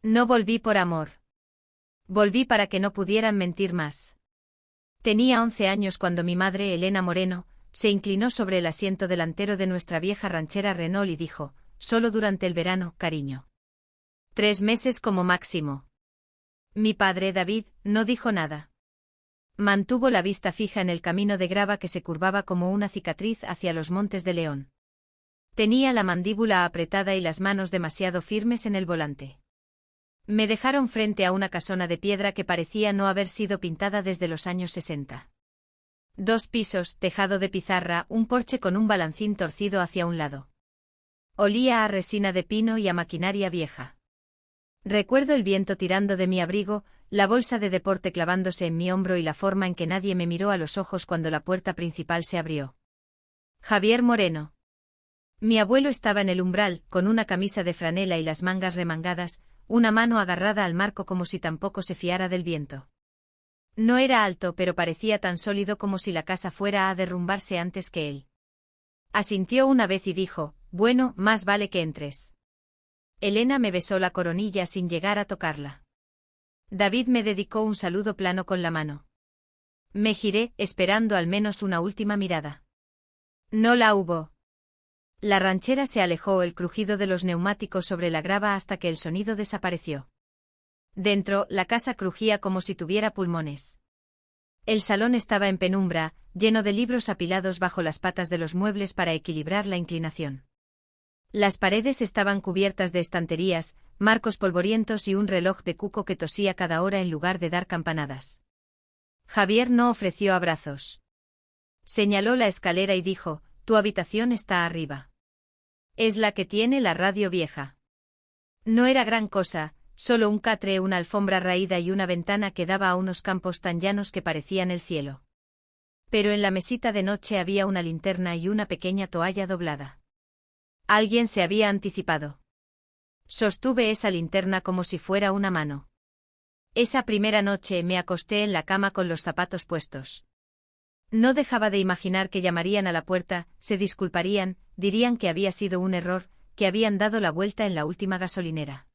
No volví por amor. Volví para que no pudieran mentir más. Tenía 11 años cuando mi madre, Elena Moreno, se inclinó sobre el asiento delantero de nuestra vieja ranchera Renault y dijo, solo durante el verano, cariño. 3 meses como máximo. Mi padre, David, no dijo nada. Mantuvo la vista fija en el camino de grava que se curvaba como una cicatriz hacia los Montes de León. Tenía la mandíbula apretada y las manos demasiado firmes en el volante. Me dejaron frente a una casona de piedra que parecía no haber sido pintada desde los años 60. 2 pisos, tejado de pizarra, un porche con un balancín torcido hacia un lado. Olía a resina de pino y a maquinaria vieja. Recuerdo el viento tirando de mi abrigo, la bolsa de deporte clavándose en mi hombro y la forma en que nadie me miró a los ojos cuando la puerta principal se abrió. Javier Moreno. Mi abuelo estaba en el umbral, con una camisa de franela y las mangas remangadas, una mano agarrada al marco como si tampoco se fiara del viento. No era alto, pero parecía tan sólido como si la casa fuera a derrumbarse antes que él. Asintió una vez y dijo, bueno, más vale que entres. Elena me besó la coronilla sin llegar a tocarla. David me dedicó un saludo plano con la mano. Me giré, esperando al menos una última mirada. No la hubo. La ranchera se alejó, el crujido de los neumáticos sobre la grava hasta que el sonido desapareció. Dentro, la casa crujía como si tuviera pulmones. El salón estaba en penumbra, lleno de libros apilados bajo las patas de los muebles para equilibrar la inclinación. Las paredes estaban cubiertas de estanterías, marcos polvorientos y un reloj de cuco que tosía cada hora en lugar de dar campanadas. Javier no ofreció abrazos. Señaló la escalera y dijo, tu habitación está arriba. Es la que tiene la radio vieja. No era gran cosa, solo un catre, una alfombra raída y una ventana que daba a unos campos tan llanos que parecían el cielo. Pero en la mesita de noche había una linterna y una pequeña toalla doblada. Alguien se había anticipado. Sostuve esa linterna como si fuera una mano. Esa primera noche me acosté en la cama con los zapatos puestos. No dejaba de imaginar que llamarían a la puerta, se disculparían, dirían que había sido un error, que habían dado la vuelta en la última gasolinera.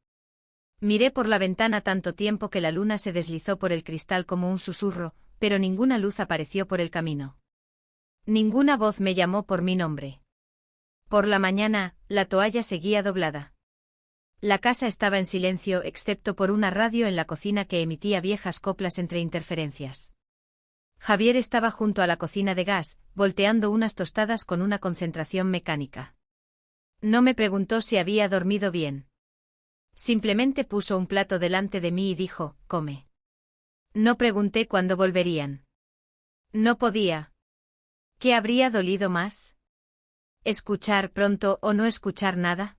Miré por la ventana tanto tiempo que la luna se deslizó por el cristal como un susurro, pero ninguna luz apareció por el camino. Ninguna voz me llamó por mi nombre. Por la mañana, la toalla seguía doblada. La casa estaba en silencio excepto por una radio en la cocina que emitía viejas coplas entre interferencias. Javier estaba junto a la cocina de gas, volteando unas tostadas con una concentración mecánica. No me preguntó si había dormido bien. Simplemente puso un plato delante de mí y dijo, come. No pregunté cuándo volverían. No podía. ¿Qué habría dolido más? ¿Escuchar pronto o no escuchar nada?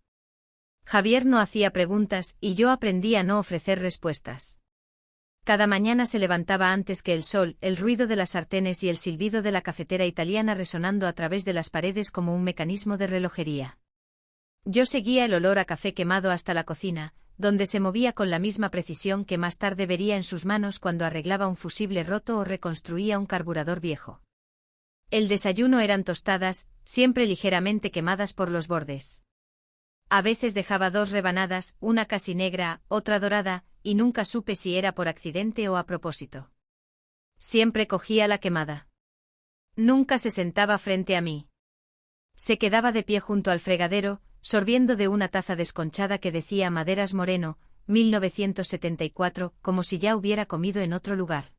Javier no hacía preguntas y yo aprendí a no ofrecer respuestas. Cada mañana se levantaba antes que el sol, el ruido de las sartenes y el silbido de la cafetera italiana resonando a través de las paredes como un mecanismo de relojería. Yo seguía el olor a café quemado hasta la cocina, donde se movía con la misma precisión que más tarde vería en sus manos cuando arreglaba un fusible roto o reconstruía un carburador viejo. El desayuno eran tostadas, siempre ligeramente quemadas por los bordes. A veces dejaba 2 rebanadas, una casi negra, otra dorada, y nunca supe si era por accidente o a propósito. Siempre cogía la quemada. Nunca se sentaba frente a mí. Se quedaba de pie junto al fregadero, sorbiendo de una taza desconchada que decía Maderas Moreno, 1974, como si ya hubiera comido en otro lugar.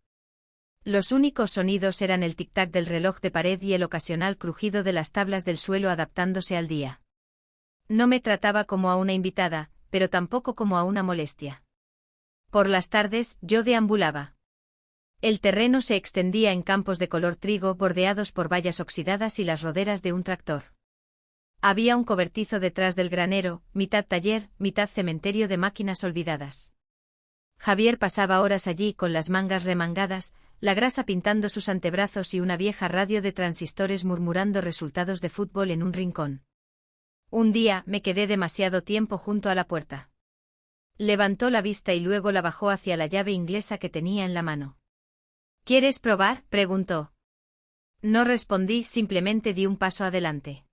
Los únicos sonidos eran el tic-tac del reloj de pared y el ocasional crujido de las tablas del suelo adaptándose al día. No me trataba como a una invitada, pero tampoco como a una molestia. Por las tardes, yo deambulaba. El terreno se extendía en campos de color trigo bordeados por vallas oxidadas y las roderas de un tractor. Había un cobertizo detrás del granero, mitad taller, mitad cementerio de máquinas olvidadas. Javier pasaba horas allí con las mangas remangadas, la grasa pintando sus antebrazos y una vieja radio de transistores murmurando resultados de fútbol en un rincón. Un día me quedé demasiado tiempo junto a la puerta. Levantó la vista y luego la bajó hacia la llave inglesa que tenía en la mano. ¿Quieres probar?, preguntó. No respondí, simplemente di un paso adelante.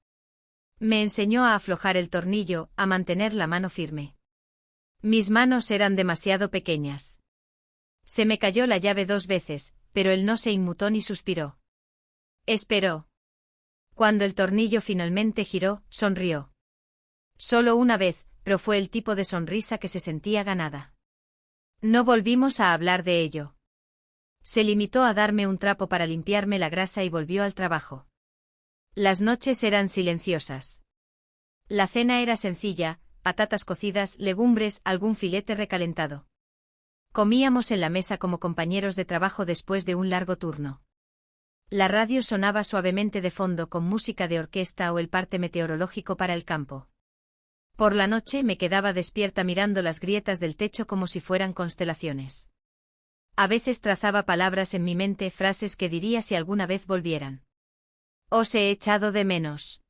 Me enseñó a aflojar el tornillo, a mantener la mano firme. Mis manos eran demasiado pequeñas. Se me cayó la llave 2 veces, pero él no se inmutó ni suspiró. Esperó. Cuando el tornillo finalmente giró, sonrió. Solo una vez, pero fue el tipo de sonrisa que se sentía ganada. No volvimos a hablar de ello. Se limitó a darme un trapo para limpiarme la grasa y volvió al trabajo. Las noches eran silenciosas. La cena era sencilla, patatas cocidas, legumbres, algún filete recalentado. Comíamos en la mesa como compañeros de trabajo después de un largo turno. La radio sonaba suavemente de fondo con música de orquesta o el parte meteorológico para el campo. Por la noche me quedaba despierta mirando las grietas del techo como si fueran constelaciones. A veces trazaba palabras en mi mente, frases que diría si alguna vez volvieran. Os he echado de menos.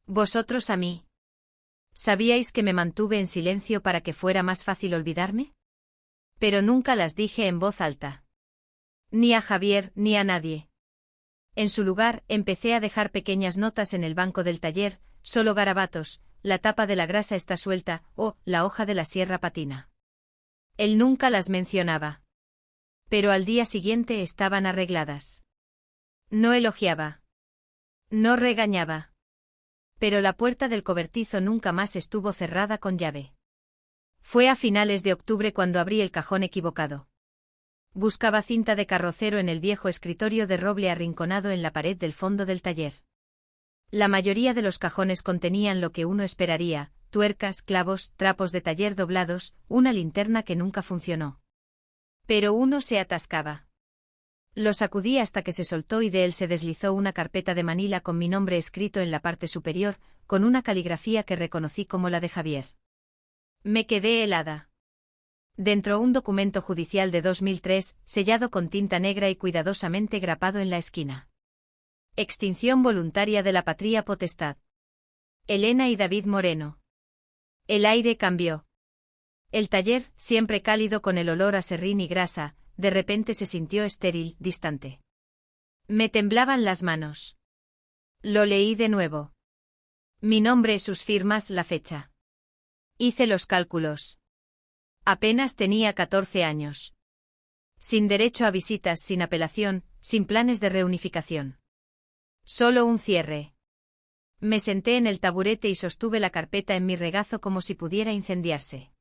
Vosotros a mí. ¿Sabíais que me mantuve en silencio para que fuera más fácil olvidarme? Pero nunca las dije en voz alta. Ni a Javier, ni a nadie. En su lugar, empecé a dejar pequeñas notas en el banco del taller, solo garabatos, la tapa de la grasa está suelta, o la hoja de la sierra patina. Él nunca las mencionaba. Pero al día siguiente estaban arregladas. No elogiaba. No regañaba. Pero la puerta del cobertizo nunca más estuvo cerrada con llave. Fue a finales de octubre cuando abrí el cajón equivocado. Buscaba cinta de carrocero en el viejo escritorio de roble arrinconado en la pared del fondo del taller. La mayoría de los cajones contenían lo que uno esperaría: tuercas, clavos, trapos de taller doblados, una linterna que nunca funcionó. Pero uno se atascaba. Lo sacudí hasta que se soltó y de él se deslizó una carpeta de manila con mi nombre escrito en la parte superior, con una caligrafía que reconocí como la de Javier. Me quedé helada. Dentro un documento judicial de 2003, sellado con tinta negra y cuidadosamente grapado en la esquina. Extinción voluntaria de la patria potestad. Elena y David Moreno. El aire cambió. El taller, siempre cálido con el olor a serrín y grasa, de repente se sintió estéril, distante. Me temblaban las manos. Lo leí de nuevo. Mi nombre, sus firmas, la fecha. Hice los cálculos. Apenas tenía 14 años. Sin derecho a visitas, sin apelación, sin planes de reunificación. Solo un cierre. Me senté en el taburete y sostuve la carpeta en mi regazo como si pudiera incendiarse.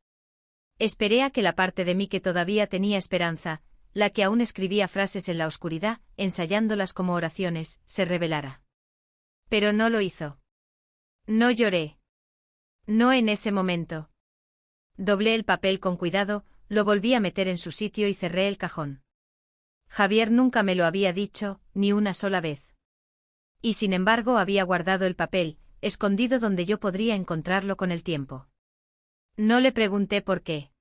Esperé a que la parte de mí que todavía tenía esperanza, la que aún escribía frases en la oscuridad, ensayándolas como oraciones, se revelara. Pero no lo hizo. No lloré. No en ese momento. Doblé el papel con cuidado, lo volví a meter en su sitio y cerré el cajón. Javier nunca me lo había dicho, ni una sola vez. Y sin embargo había guardado el papel, escondido donde yo podría encontrarlo con el tiempo. No le pregunté por qué.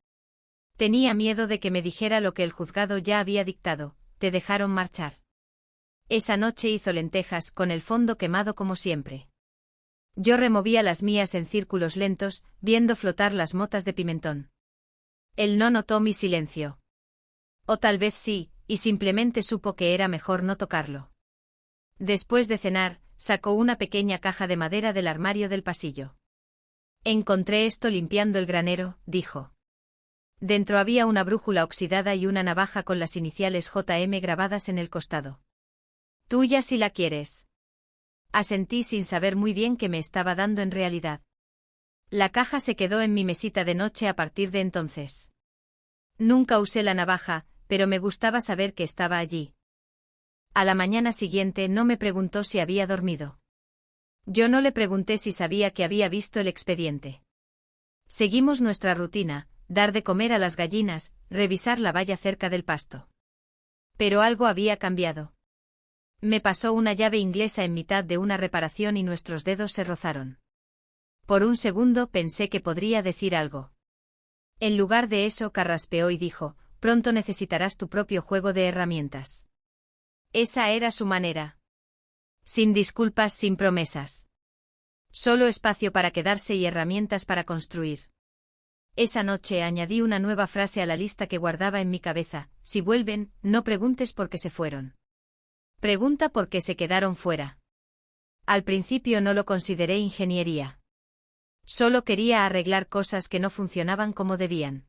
Tenía miedo de que me dijera lo que el juzgado ya había dictado: te dejaron marchar. Esa noche hizo lentejas, con el fondo quemado como siempre. Yo removía las mías en círculos lentos, viendo flotar las motas de pimentón. Él no notó mi silencio. O tal vez sí, y simplemente supo que era mejor no tocarlo. Después de cenar, sacó una pequeña caja de madera del armario del pasillo. Encontré esto limpiando el granero, dijo. Dentro había una brújula oxidada y una navaja con las iniciales JM grabadas en el costado. Tuya si la quieres. Asentí sin saber muy bien qué me estaba dando en realidad. La caja se quedó en mi mesita de noche a partir de entonces. Nunca usé la navaja, pero me gustaba saber que estaba allí. A la mañana siguiente no me preguntó si había dormido. Yo no le pregunté si sabía que había visto el expediente. Seguimos nuestra rutina: dar de comer a las gallinas, revisar la valla cerca del pasto. Pero algo había cambiado. Me pasó una llave inglesa en mitad de una reparación y nuestros dedos se rozaron. Por un segundo pensé que podría decir algo. En lugar de eso carraspeó y dijo: pronto necesitarás tu propio juego de herramientas. Esa era su manera. Sin disculpas, sin promesas. Solo espacio para quedarse y herramientas para construir. Esa noche añadí una nueva frase a la lista que guardaba en mi cabeza: si vuelven, no preguntes por qué se fueron. Pregunta por qué se quedaron fuera. Al principio no lo consideré ingeniería. Solo quería arreglar cosas que no funcionaban como debían.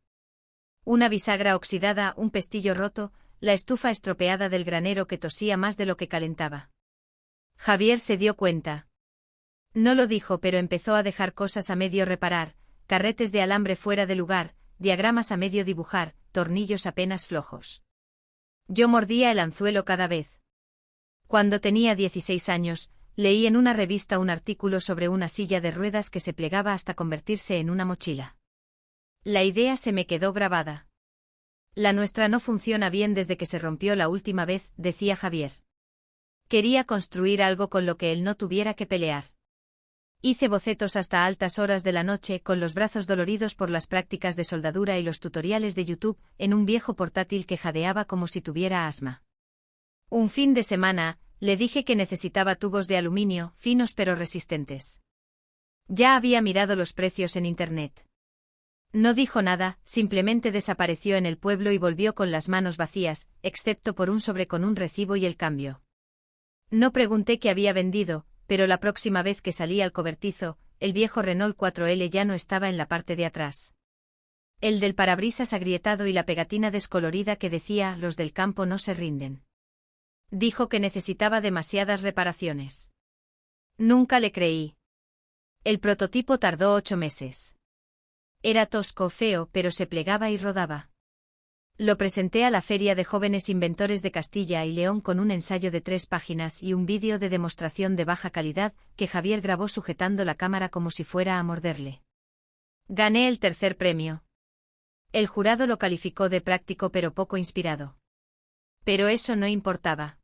Una bisagra oxidada, un pestillo roto, la estufa estropeada del granero que tosía más de lo que calentaba. Javier se dio cuenta. No lo dijo, pero empezó a dejar cosas a medio reparar, carretes de alambre fuera de lugar, diagramas a medio dibujar, tornillos apenas flojos. Yo mordía el anzuelo cada vez. Cuando tenía 16 años, leí en una revista un artículo sobre una silla de ruedas que se plegaba hasta convertirse en una mochila. La idea se me quedó grabada. La nuestra no funciona bien desde que se rompió la última vez, decía Javier. Quería construir algo con lo que él no tuviera que pelear. Hice bocetos hasta altas horas de la noche, con los brazos doloridos por las prácticas de soldadura y los tutoriales de YouTube, en un viejo portátil que jadeaba como si tuviera asma. Un fin de semana, le dije que necesitaba tubos de aluminio, finos pero resistentes. Ya había mirado los precios en Internet. No dijo nada, simplemente desapareció en el pueblo y volvió con las manos vacías, excepto por un sobre con un recibo y el cambio. No pregunté qué había vendido, pero la próxima vez que salí al cobertizo, el viejo Renault 4L ya no estaba en la parte de atrás. El del parabrisas agrietado y la pegatina descolorida que decía: los del campo no se rinden. Dijo que necesitaba demasiadas reparaciones. Nunca le creí. El prototipo tardó 8 meses. Era tosco, feo, pero se plegaba y rodaba. Lo presenté a la Feria de Jóvenes Inventores de Castilla y León con un ensayo de 3 páginas y un vídeo de demostración de baja calidad que Javier grabó sujetando la cámara como si fuera a morderle. Gané el 3er premio. El jurado lo calificó de práctico pero poco inspirado. Pero eso no importaba.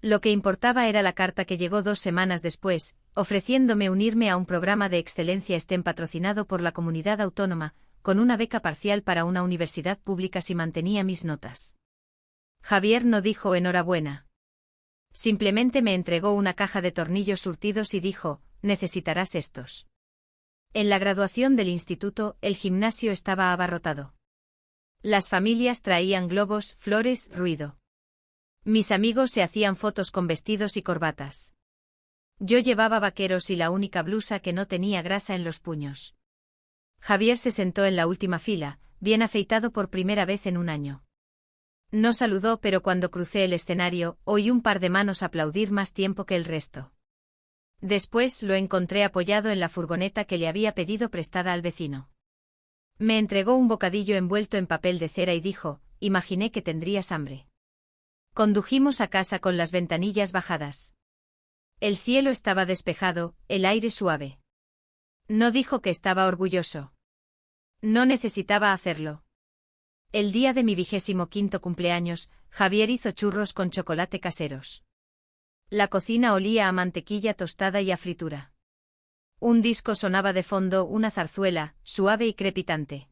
Lo que importaba era la carta que llegó 2 semanas después, ofreciéndome unirme a un programa de excelencia STEM patrocinado por la comunidad autónoma, con una beca parcial para una universidad pública si mantenía mis notas. Javier no dijo enhorabuena. Simplemente me entregó una caja de tornillos surtidos y dijo: necesitarás estos. En la graduación del instituto, el gimnasio estaba abarrotado. Las familias traían globos, flores, ruido. Mis amigos se hacían fotos con vestidos y corbatas. Yo llevaba vaqueros y la única blusa que no tenía grasa en los puños. Javier se sentó en la última fila, bien afeitado por primera vez en un año. No saludó, pero cuando crucé el escenario, oí un par de manos aplaudir más tiempo que el resto. Después lo encontré apoyado en la furgoneta que le había pedido prestada al vecino. Me entregó un bocadillo envuelto en papel de cera y dijo: imaginé que tendrías hambre. Condujimos a casa con las ventanillas bajadas. El cielo estaba despejado, el aire suave. No dijo que estaba orgulloso. No necesitaba hacerlo. El día de mi 25º cumpleaños, Javier hizo churros con chocolate caseros. La cocina olía a mantequilla tostada y a fritura. Un disco sonaba de fondo, una zarzuela, suave y crepitante.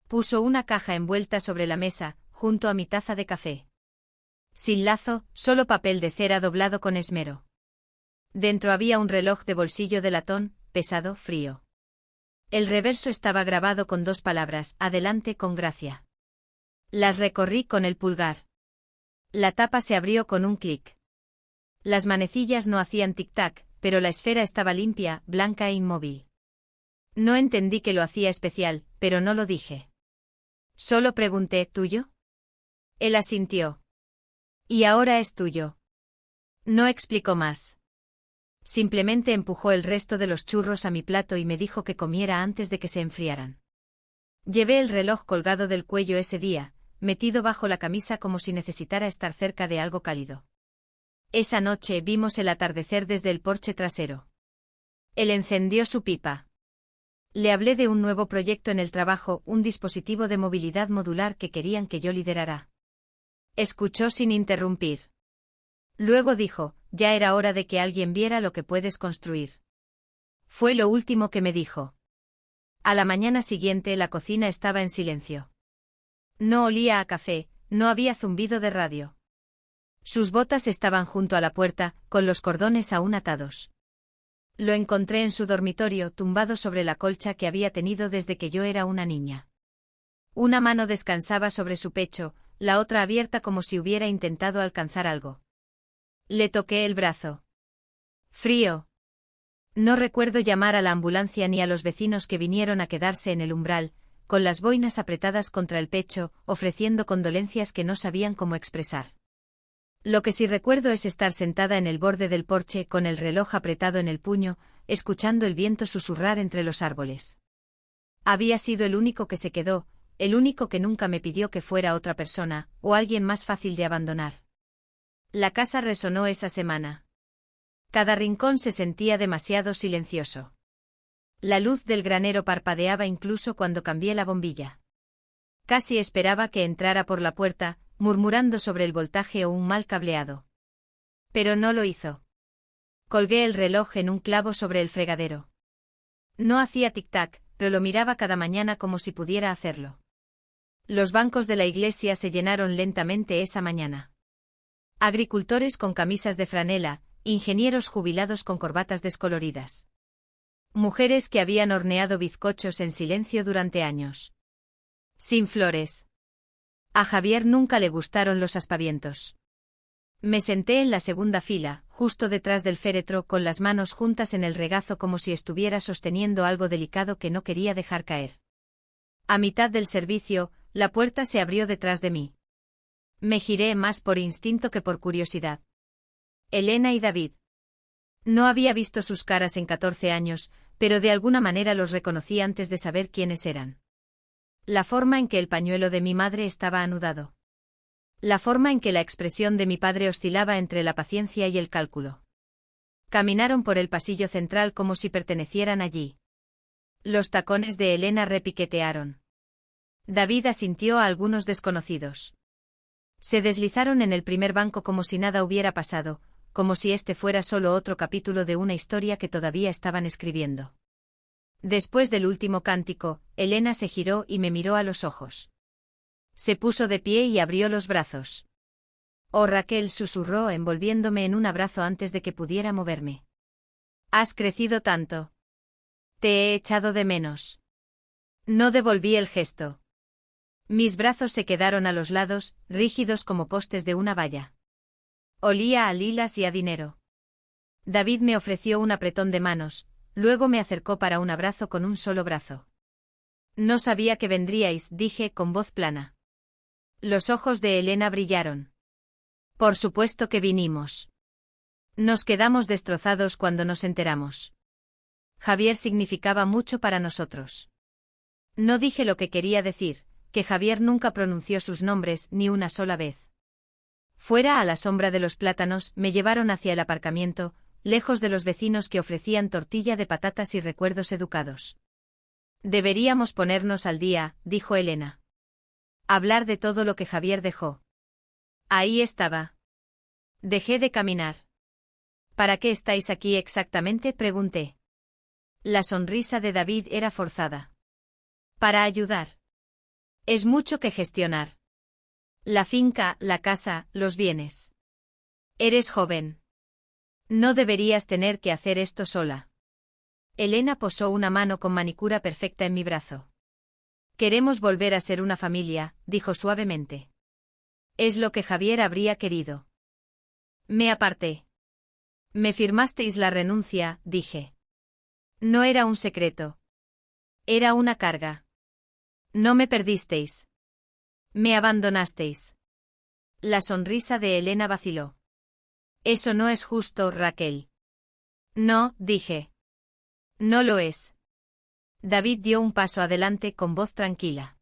Puso una caja envuelta sobre la mesa, junto a mi taza de café. Sin lazo, solo papel de cera doblado con esmero. Dentro había un reloj de bolsillo de latón, pesado, frío. El reverso estaba grabado con 2 palabras: adelante con gracia. Las recorrí con el pulgar. La tapa se abrió con un clic. Las manecillas no hacían tic-tac, pero la esfera estaba limpia, blanca e inmóvil. No entendí que lo hacía especial, pero no lo dije. Solo pregunté: ¿tuyo? Él asintió. Y ahora es tuyo. No explicó más. Simplemente empujó el resto de los churros a mi plato y me dijo que comiera antes de que se enfriaran. Llevé el reloj colgado del cuello ese día, metido bajo la camisa como si necesitara estar cerca de algo cálido. Esa noche vimos el atardecer desde el porche trasero. Él encendió su pipa. Le hablé de un nuevo proyecto en el trabajo, un dispositivo de movilidad modular que querían que yo liderara. Escuchó sin interrumpir. Luego dijo: ya era hora de que alguien viera lo que puedes construir. Fue lo último que me dijo. A la mañana siguiente la cocina estaba en silencio. No olía a café, no había zumbido de radio. Sus botas estaban junto a la puerta, con los cordones aún atados. Lo encontré en su dormitorio, tumbado sobre la colcha que había tenido desde que yo era una niña. Una mano descansaba sobre su pecho, la otra abierta como si hubiera intentado alcanzar algo. Le toqué el brazo. Frío. No recuerdo llamar a la ambulancia ni a los vecinos que vinieron a quedarse en el umbral, con las boinas apretadas contra el pecho, ofreciendo condolencias que no sabían cómo expresar. Lo que sí recuerdo es estar sentada en el borde del porche con el reloj apretado en el puño, escuchando el viento susurrar entre los árboles. Había sido el único que se quedó, el único que nunca me pidió que fuera otra persona, o alguien más fácil de abandonar. La casa resonó esa semana. Cada rincón se sentía demasiado silencioso. La luz del granero parpadeaba incluso cuando cambié la bombilla. Casi esperaba que entrara por la puerta, murmurando sobre el voltaje o un mal cableado. Pero no lo hizo. Colgué el reloj en un clavo sobre el fregadero. No hacía tic-tac, pero lo miraba cada mañana como si pudiera hacerlo. Los bancos de la iglesia se llenaron lentamente esa mañana. Agricultores con camisas de franela, ingenieros jubilados con corbatas descoloridas. Mujeres que habían horneado bizcochos en silencio durante años. Sin flores. A Javier nunca le gustaron los aspavientos. Me senté en la segunda fila, justo detrás del féretro, con las manos juntas en el regazo como si estuviera sosteniendo algo delicado que no quería dejar caer. A mitad del servicio, la puerta se abrió detrás de mí. Me giré más por instinto que por curiosidad. Elena y David. No había visto sus caras en 14 años, pero de alguna manera los reconocí antes de saber quiénes eran. La forma en que el pañuelo de mi madre estaba anudado. La forma en que la expresión de mi padre oscilaba entre la paciencia y el cálculo. Caminaron por el pasillo central como si pertenecieran allí. Los tacones de Elena repiquetearon. David asintió a algunos desconocidos. Se deslizaron en el primer banco como si nada hubiera pasado, como si este fuera solo otro capítulo de una historia que todavía estaban escribiendo. Después del último cántico, Elena se giró y me miró a los ojos. Se puso de pie y abrió los brazos. «Oh, Raquel», susurró envolviéndome en un abrazo antes de que pudiera moverme. «Has crecido tanto. Te he echado de menos». No devolví el gesto. Mis brazos se quedaron a los lados, rígidos como postes de una valla. Olía a lilas y a dinero. David me ofreció un apretón de manos, luego me acercó para un abrazo con un solo brazo. «No sabía que vendríais», dije con voz plana. Los ojos de Elena brillaron. «Por supuesto que vinimos. Nos quedamos destrozados cuando nos enteramos. Javier significaba mucho para nosotros». No dije lo que quería decir, que Javier nunca pronunció sus nombres ni una sola vez. Fuera a la sombra de los plátanos, me llevaron hacia el aparcamiento, lejos de los vecinos que ofrecían tortilla de patatas y recuerdos educados. «Deberíamos ponernos al día», dijo Elena. «Hablar de todo lo que Javier dejó». Ahí estaba. Dejé de caminar. «¿Para qué estáis aquí exactamente?», pregunté. La sonrisa de David era forzada. «Para ayudar. Es mucho que gestionar. La finca, la casa, los bienes. Eres joven. No deberías tener que hacer esto sola». Elena posó una mano con manicura perfecta en mi brazo. «Queremos volver a ser una familia», dijo suavemente. «Es lo que Javier habría querido». Me aparté. «Me firmasteis la renuncia», dije. No era un secreto. Era una carga. No me perdisteis. Me abandonasteis. La sonrisa de Elena vaciló. «Eso no es justo, Raquel». «No», dije. «No lo es». David dio un paso adelante con voz tranquila.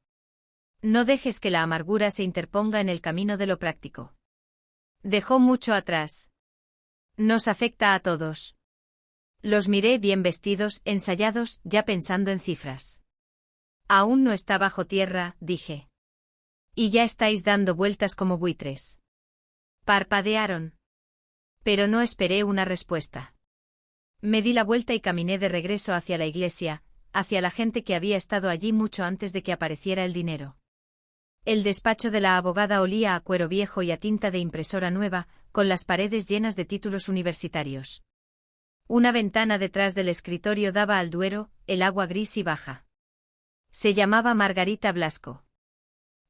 «No dejes que la amargura se interponga en el camino de lo práctico. Dejó mucho atrás. Nos afecta a todos». Los miré bien vestidos, ensayados, ya pensando en cifras. «Aún no está bajo tierra», dije. «Y ya estáis dando vueltas como buitres». Parpadearon. Pero no esperé una respuesta. Me di la vuelta y caminé de regreso hacia la iglesia, hacia la gente que había estado allí mucho antes de que apareciera el dinero. El despacho de la abogada olía a cuero viejo y a tinta de impresora nueva, con las paredes llenas de títulos universitarios. Una ventana detrás del escritorio daba al Duero, el agua gris y baja. Se llamaba Margarita Blasco.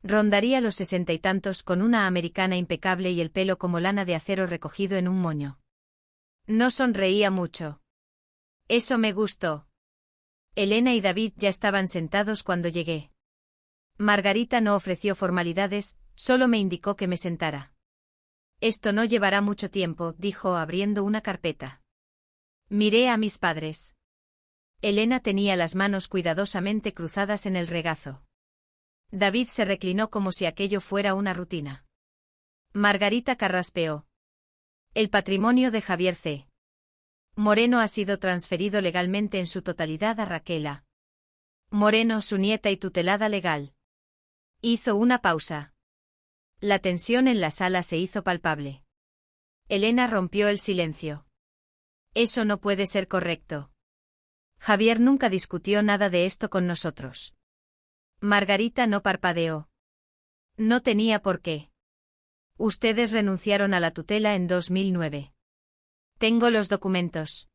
Rondaría los 60 y tantos con una americana impecable y el pelo como lana de acero recogido en un moño. No sonreía mucho. Eso me gustó. Elena y David ya estaban sentados cuando llegué. Margarita no ofreció formalidades, solo me indicó que me sentara. Esto no llevará mucho tiempo, dijo abriendo una carpeta. Miré a mis padres. Elena tenía las manos cuidadosamente cruzadas en el regazo. David se reclinó como si aquello fuera una rutina. Margarita carraspeó. El patrimonio de Javier C. Moreno ha sido transferido legalmente en su totalidad a Raquel A. Moreno, su nieta y tutelada legal. Hizo una pausa. La tensión en la sala se hizo palpable. Elena rompió el silencio. Eso no puede ser correcto. Javier nunca discutió nada de esto con nosotros. Margarita no parpadeó. No tenía por qué. Ustedes renunciaron a la tutela en 2009. Tengo los documentos.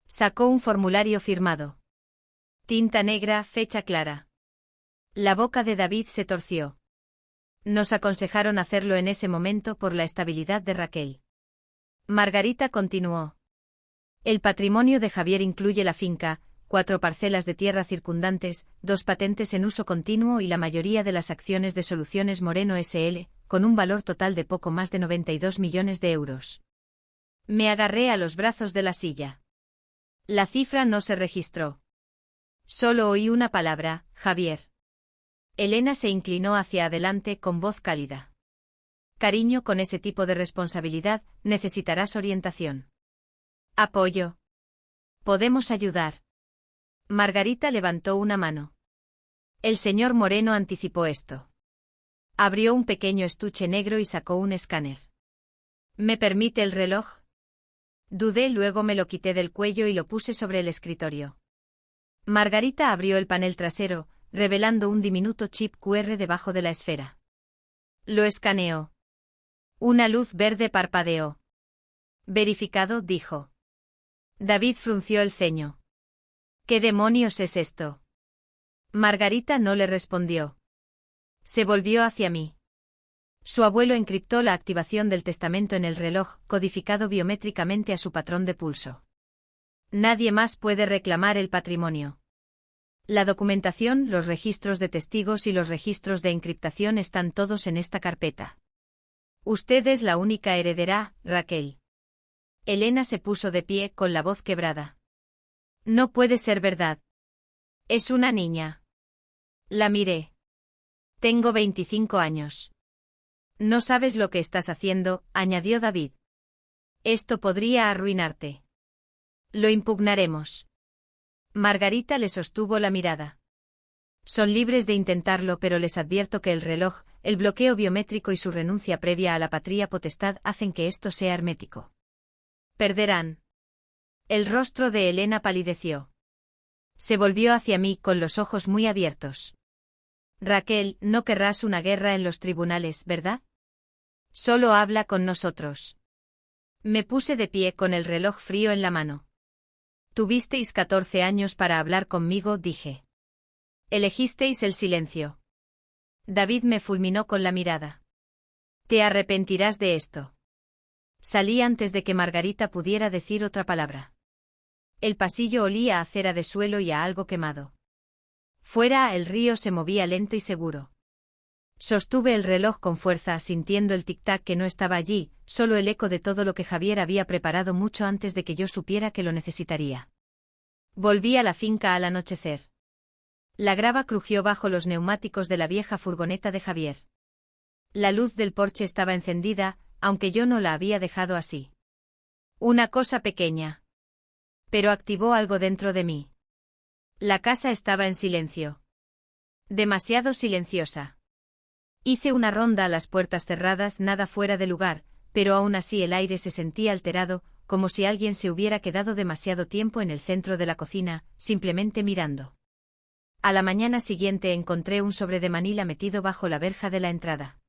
Sacó un formulario firmado. Tinta negra, fecha clara. La boca de David se torció. Nos aconsejaron hacerlo en ese momento por la estabilidad de Raquel. Margarita continuó. El patrimonio de Javier incluye la finca, 4 parcelas de tierra circundantes, 2 patentes en uso continuo y la mayoría de las acciones de Soluciones Moreno S.L., con un valor total de poco más de 92 millones de euros. Me agarré a los brazos de la silla. La cifra no se registró. Solo oí una palabra, Javier. Elena se inclinó hacia adelante con voz cálida. Cariño, con ese tipo de responsabilidad, necesitarás orientación. Apoyo. Podemos ayudar. Margarita levantó una mano. El señor Moreno anticipó esto. Abrió un pequeño estuche negro y sacó un escáner. ¿Me permite el reloj? Dudé, luego me lo quité del cuello y lo puse sobre el escritorio. Margarita abrió el panel trasero, revelando un diminuto chip QR debajo de la esfera. Lo escaneó. Una luz verde parpadeó. Verificado, dijo. David frunció el ceño. ¿Qué demonios es esto? Margarita no le respondió. Se volvió hacia mí. Su abuelo encriptó la activación del testamento en el reloj, codificado biométricamente a su patrón de pulso. Nadie más puede reclamar el patrimonio. La documentación, los registros de testigos y los registros de encriptación están todos en esta carpeta. Usted es la única heredera, Raquel. Elena se puso de pie con la voz quebrada. No puede ser verdad. Es una niña. La miré. Tengo 25 años. No sabes lo que estás haciendo, añadió David. Esto podría arruinarte. Lo impugnaremos. Margarita le sostuvo la mirada. Son libres de intentarlo, pero les advierto que el reloj, el bloqueo biométrico y su renuncia previa a la patria potestad hacen que esto sea hermético. Perderán. El rostro de Elena palideció. Se volvió hacia mí con los ojos muy abiertos. Raquel, no querrás una guerra en los tribunales, ¿verdad? Solo habla con nosotros. Me puse de pie con el reloj frío en la mano. Tuvisteis 14 años para hablar conmigo, dije. Elegisteis el silencio. David me fulminó con la mirada. Te arrepentirás de esto. Salí antes de que Margarita pudiera decir otra palabra. El pasillo olía a cera de suelo y a algo quemado. Fuera, el río se movía lento y seguro. Sostuve el reloj con fuerza, sintiendo el tic-tac que no estaba allí, solo el eco de todo lo que Javier había preparado mucho antes de que yo supiera que lo necesitaría. Volví a la finca al anochecer. La grava crujió bajo los neumáticos de la vieja furgoneta de Javier. La luz del porche estaba encendida, aunque yo no la había dejado así. Una cosa pequeña. Pero activó algo dentro de mí. La casa estaba en silencio. Demasiado silenciosa. Hice una ronda a las puertas cerradas, nada fuera de lugar, pero aún así el aire se sentía alterado, como si alguien se hubiera quedado demasiado tiempo en el centro de la cocina, simplemente mirando. A la mañana siguiente encontré un sobre de Manila metido bajo la verja de la entrada.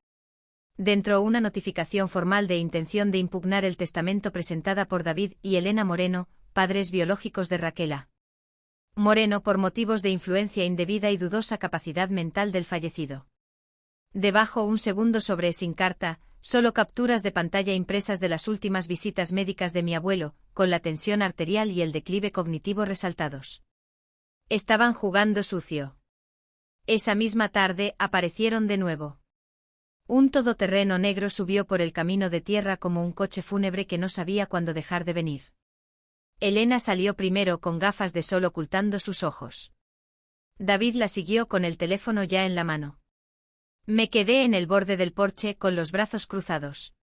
Dentro una notificación formal de intención de impugnar el testamento presentada por David y Elena Moreno, padres biológicos de Raquel A. Moreno, por motivos de influencia indebida y dudosa capacidad mental del fallecido. Debajo un segundo sobre sin carta, solo capturas de pantalla impresas de las últimas visitas médicas de mi abuelo, con la tensión arterial y el declive cognitivo resaltados. Estaban jugando sucio. Esa misma tarde aparecieron de nuevo. Un todoterreno negro subió por el camino de tierra como un coche fúnebre que no sabía cuándo dejar de venir. Elena salió primero con gafas de sol ocultando sus ojos. David la siguió con el teléfono ya en la mano. Me quedé en el borde del porche con los brazos cruzados.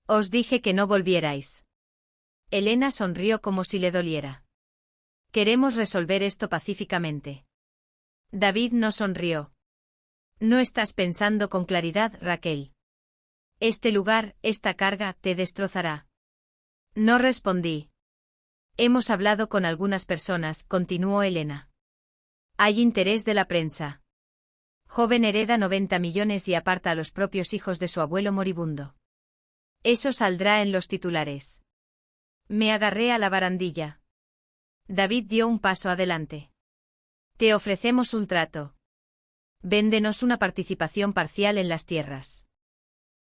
Os dije que no volvierais. Elena sonrió como si le doliera. Queremos resolver esto pacíficamente. David no sonrió. No estás pensando con claridad, Raquel. Este lugar, esta carga, te destrozará. No respondí. Hemos hablado con algunas personas, continuó Elena. Hay interés de la prensa. Joven hereda 90 millones y aparta a los propios hijos de su abuelo moribundo. Eso saldrá en los titulares. Me agarré a la barandilla. David dio un paso adelante. Te ofrecemos un trato. Véndenos una participación parcial en las tierras.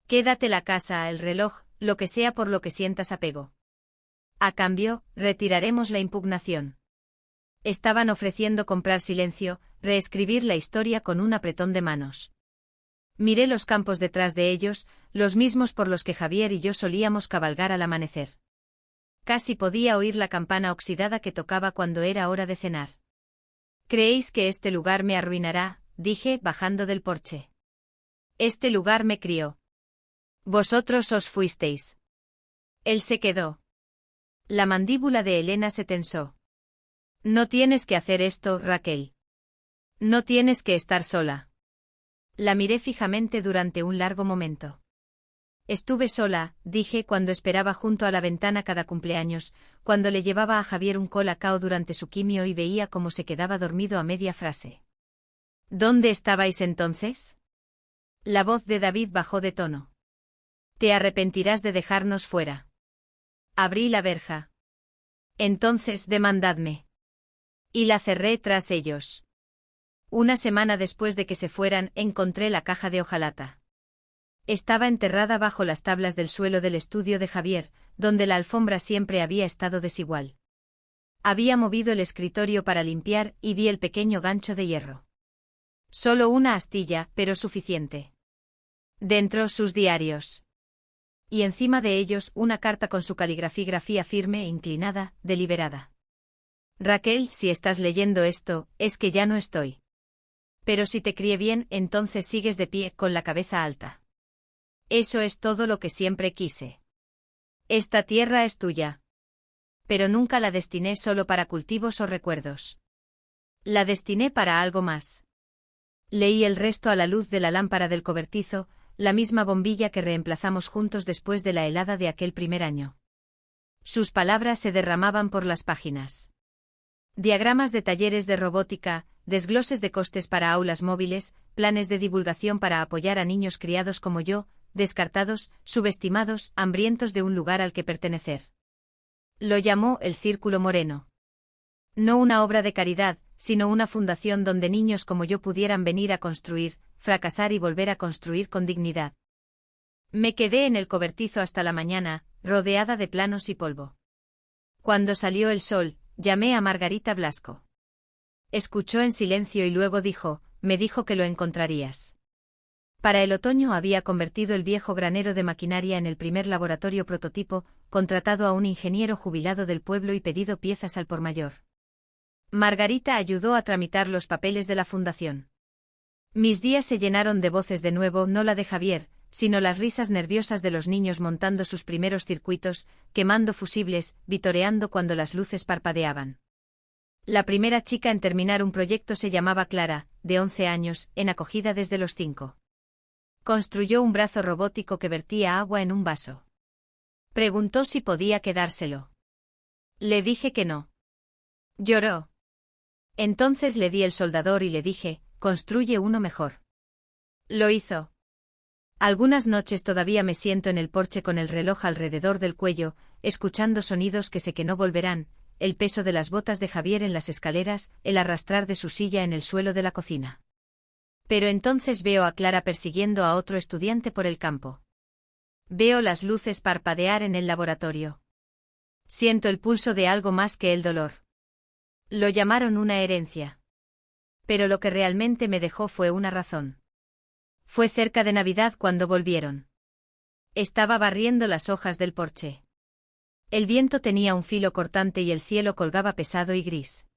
Quédate la casa, el reloj, lo que sea por lo que sientas apego. A cambio, retiraremos la impugnación. Estaban ofreciendo comprar silencio, reescribir la historia con un apretón de manos. Miré los campos detrás de ellos, los mismos por los que Javier y yo solíamos cabalgar al amanecer. Casi podía oír la campana oxidada que tocaba cuando era hora de cenar. ¿Creéis que este lugar me arruinará?, dije, bajando del porche. Este lugar me crió. Vosotros os fuisteis. Él se quedó. La mandíbula de Elena se tensó. No tienes que hacer esto, Raquel. No tienes que estar sola. La miré fijamente durante un largo momento. Estuve sola, dije cuando esperaba junto a la ventana cada cumpleaños, cuando le llevaba a Javier un colacao durante su quimio y veía cómo se quedaba dormido a media frase. ¿Dónde estabais entonces? La voz de David bajó de tono. Te arrepentirás de dejarnos fuera. Abrí la verja. Entonces demandadme. Y la cerré tras ellos. Una semana después de que se fueran, encontré la caja de hojalata. Estaba enterrada bajo las tablas del suelo del estudio de Javier, donde la alfombra siempre había estado desigual. Había movido el escritorio para limpiar y vi el pequeño gancho de hierro. Solo una astilla, pero suficiente. Dentro sus diarios. Y encima de ellos una carta con su caligrafía firme e inclinada, deliberada. Raquel, si estás leyendo esto, es que ya no estoy. Pero si te crié bien, entonces sigues de pie, con la cabeza alta. Eso es todo lo que siempre quise. Esta tierra es tuya. Pero nunca la destiné solo para cultivos o recuerdos. La destiné para algo más. Leí el resto a la luz de la lámpara del cobertizo, la misma bombilla que reemplazamos juntos después de la helada de aquel primer año. Sus palabras se derramaban por las páginas. Diagramas de talleres de robótica, desgloses de costes para aulas móviles, planes de divulgación para apoyar a niños criados como yo, descartados, subestimados, hambrientos de un lugar al que pertenecer. Lo llamó el Círculo Moreno. No una obra de caridad, sino una fundación donde niños como yo pudieran venir a construir, fracasar y volver a construir con dignidad. Me quedé en el cobertizo hasta la mañana, rodeada de planos y polvo. Cuando salió el sol, llamé a Margarita Blasco. Escuchó en silencio y luego me dijo que lo encontrarías. Para el otoño había convertido el viejo granero de maquinaria en el primer laboratorio prototipo, contratado a un ingeniero jubilado del pueblo y pedido piezas al por mayor. Margarita ayudó a tramitar los papeles de la fundación. Mis días se llenaron de voces de nuevo, no la de Javier, sino las risas nerviosas de los niños montando sus primeros circuitos, quemando fusibles, vitoreando cuando las luces parpadeaban. La primera chica en terminar un proyecto se llamaba Clara, de 11 años, en acogida desde los 5. Construyó un brazo robótico que vertía agua en un vaso. Preguntó si podía quedárselo. Le dije que no. Lloró. Entonces le di el soldador y le dije, construye uno mejor. Lo hizo. Algunas noches todavía me siento en el porche con el reloj alrededor del cuello, escuchando sonidos que sé que no volverán, el peso de las botas de Javier en las escaleras, el arrastrar de su silla en el suelo de la cocina. Pero entonces veo a Clara persiguiendo a otro estudiante por el campo. Veo las luces parpadear en el laboratorio. Siento el pulso de algo más que el dolor. Lo llamaron una herencia. Pero lo que realmente me dejó fue una razón. Fue cerca de Navidad cuando volvieron. Estaba barriendo las hojas del porche. El viento tenía un filo cortante y el cielo colgaba pesado y gris.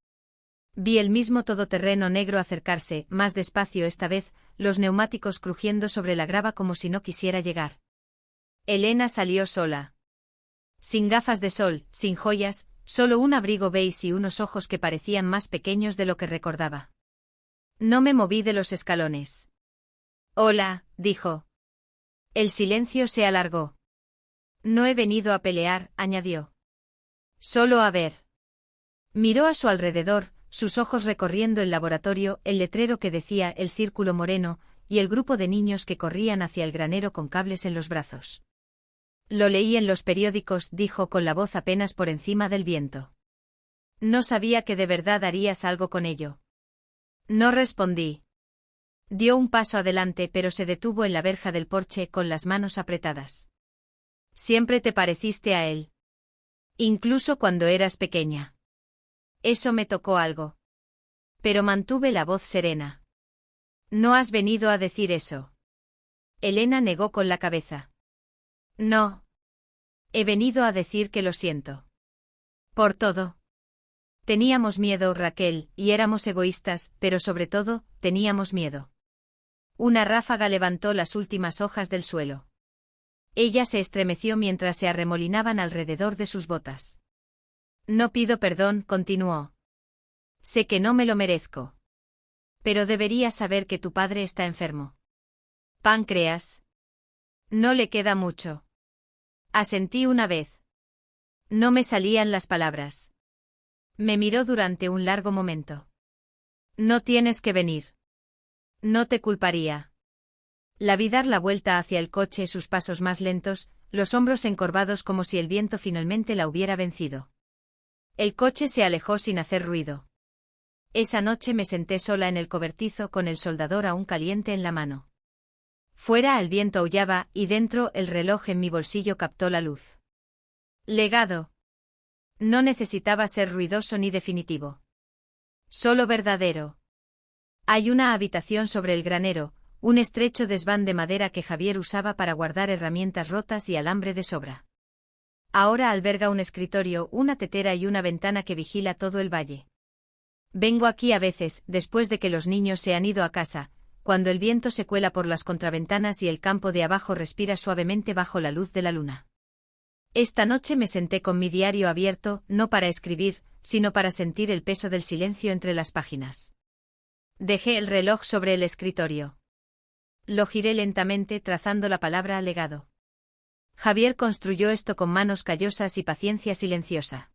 Vi el mismo todoterreno negro acercarse, más despacio esta vez, los neumáticos crujiendo sobre la grava como si no quisiera llegar. Elena salió sola. Sin gafas de sol, sin joyas, solo un abrigo beige y unos ojos que parecían más pequeños de lo que recordaba. No me moví de los escalones. «Hola», dijo. El silencio se alargó. «No he venido a pelear», añadió. «Solo a ver». Miró a su alrededor, sus ojos recorriendo el laboratorio, el letrero que decía «El Círculo Moreno» y el grupo de niños que corrían hacia el granero con cables en los brazos. «Lo leí en los periódicos», dijo con la voz apenas por encima del viento. «No sabía que de verdad harías algo con ello». No respondí. Dio un paso adelante pero se detuvo en la verja del porche con las manos apretadas. «Siempre te pareciste a él. Incluso cuando eras pequeña». Eso me tocó algo. Pero mantuve la voz serena. «No has venido a decir eso». Elena negó con la cabeza. «No. He venido a decir que lo siento. Por todo». Teníamos miedo, Raquel, y éramos egoístas, pero sobre todo, teníamos miedo. Una ráfaga levantó las últimas hojas del suelo. Ella se estremeció mientras se arremolinaban alrededor de sus botas. «No pido perdón», continuó. «Sé que no me lo merezco. Pero deberías saber que tu padre está enfermo. Páncreas. No le queda mucho». Asentí una vez. No me salían las palabras. Me miró durante un largo momento. «No tienes que venir. No te culparía». La vi dar la vuelta hacia el coche, sus pasos más lentos, los hombros encorvados como si el viento finalmente la hubiera vencido. El coche se alejó sin hacer ruido. Esa noche me senté sola en el cobertizo con el soldador aún caliente en la mano. Fuera el viento aullaba y dentro el reloj en mi bolsillo captó la luz. Legado. No necesitaba ser ruidoso ni definitivo. Solo verdadero. Hay una habitación sobre el granero, un estrecho desván de madera que Javier usaba para guardar herramientas rotas y alambre de sobra. Ahora alberga un escritorio, una tetera y una ventana que vigila todo el valle. Vengo aquí a veces, después de que los niños se han ido a casa, cuando el viento se cuela por las contraventanas y el campo de abajo respira suavemente bajo la luz de la luna. Esta noche me senté con mi diario abierto, no para escribir, sino para sentir el peso del silencio entre las páginas. Dejé el reloj sobre el escritorio. Lo giré lentamente trazando la palabra legado. Javier construyó esto con manos callosas y paciencia silenciosa.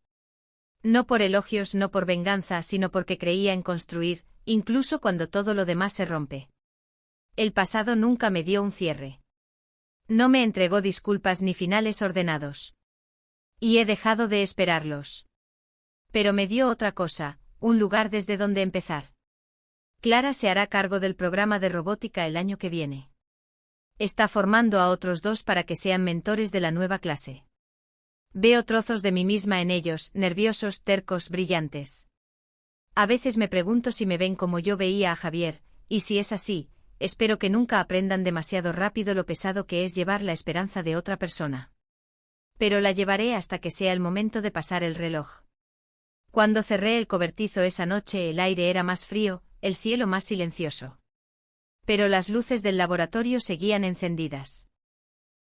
No por elogios, no por venganza, sino porque creía en construir, incluso cuando todo lo demás se rompe. El pasado nunca me dio un cierre. No me entregó disculpas ni finales ordenados. Y he dejado de esperarlos. Pero me dio otra cosa, un lugar desde donde empezar. Clara se hará cargo del programa de robótica el año que viene. Está formando a otros 2 para que sean mentores de la nueva clase. Veo trozos de mí misma en ellos, nerviosos, tercos, brillantes. A veces me pregunto si me ven como yo veía a Javier, y si es así, espero que nunca aprendan demasiado rápido lo pesado que es llevar la esperanza de otra persona. Pero la llevaré hasta que sea el momento de pasar el reloj. Cuando cerré el cobertizo esa noche el aire era más frío, el cielo más silencioso. Pero las luces del laboratorio seguían encendidas.